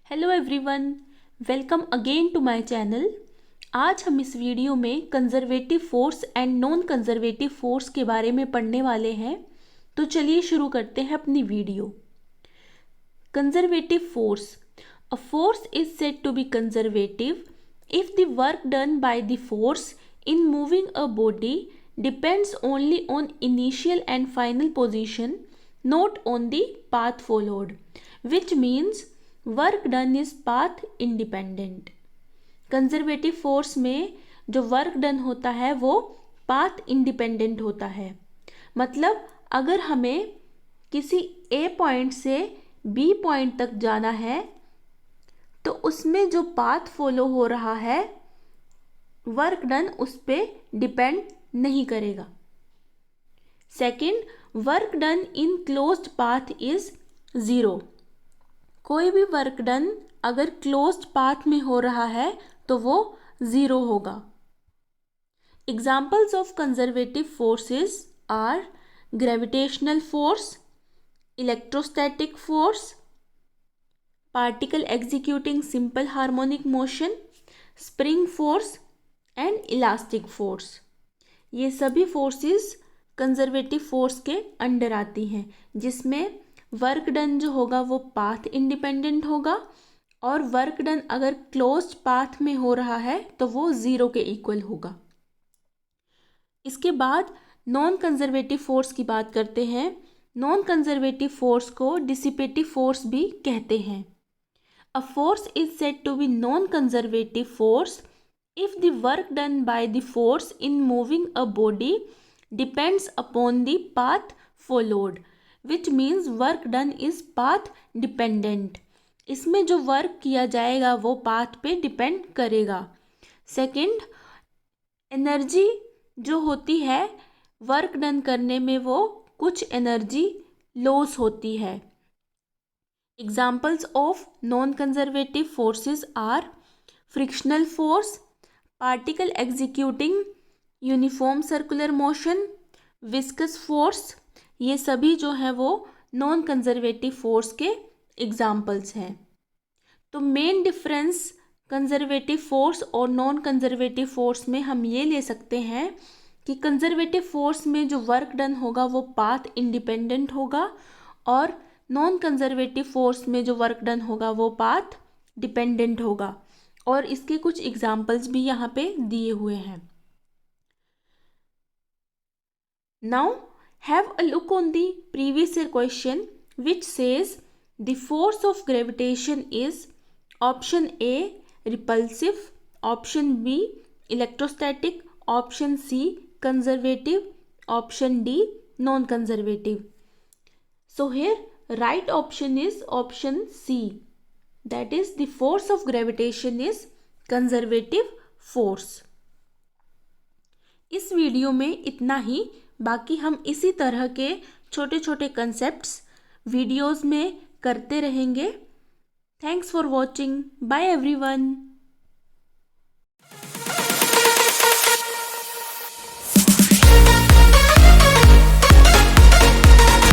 Hello everyone, welcome again to my channel. आज हम इस वीडियो में conservative force and non conservative force के बारे में पढ़ने वाले हैं। तो चलिए शुरू करते हैं अपनी video. Conservative force. A force is said to be conservative if the work done by the force in moving a body depends only on initial and final position, not on the path followed, which means work done is path independent. Conservative force में जो work done होता है वो path independent होता है। मतलब अगर हमें किसी ए पॉइंट से बी पॉइंट तक जाना है तो उसमें जो पाथ फॉलो हो रहा है वर्क डन उस पर डिपेंड नहीं करेगा। Second, work done in closed path is zero. कोई भी वर्क डन अगर क्लोज्ड पाथ में हो रहा है तो वो ज़ीरो होगा। Examples of conservative forces are gravitational force, electrostatic force, particle executing simple harmonic motion, spring force and elastic force. ये सभी फोर्सेस कंजर्वेटिव फोर्स के अंडर आती हैं, जिसमें वर्क डन जो होगा वो पाथ इंडिपेंडेंट होगा और वर्क डन अगर क्लोज्ड पाथ में हो रहा है तो वो ज़ीरो के इक्वल होगा। इसके बाद नॉन कंजर्वेटिव फोर्स की बात करते हैं। नॉन कंजर्वेटिव फोर्स को डिसिपेटिव फोर्स भी कहते हैं। A force is said to be non conservative force if the work done by the force in moving a body depends upon the path followed, which means work done is path dependent. इसमें जो work किया जाएगा वो path पे depend करेगा। Second, energy जो होती है वर्क डन करने में वो कुछ एनर्जी लॉस होती है। Examples of non conservative forces are frictional force, particle executing uniform circular motion, viscous force. ये सभी जो है वो नॉन कंजर्वेटिव फोर्स के एग्जाम्पल्स हैं। तो मेन डिफरेंस कंजर्वेटिव फोर्स और नॉन कंजर्वेटिव फोर्स में हम ये ले सकते हैं कि कंजर्वेटिव फोर्स में जो वर्क डन होगा वो पाथ इंडिपेंडेंट होगा और नॉन कंजर्वेटिव फोर्स में जो वर्क डन होगा वो पाथ डिपेंडेंट होगा। और इसके कुछ एग्जाम्पल्स भी यहाँ पे दिए हुए हैं। Now have a look on the previous year question which says the force of gravitation is option A repulsive, option B electrostatic, option C conservative, option D non-conservative. So here right option is option C, that is the force of gravitation is conservative force. इस video में इतना ही। बाकी हम इसी तरह के छोटे छोटे कंसेप्ट्स वीडियोस में करते रहेंगे। Thanks for watching. Bye everyone.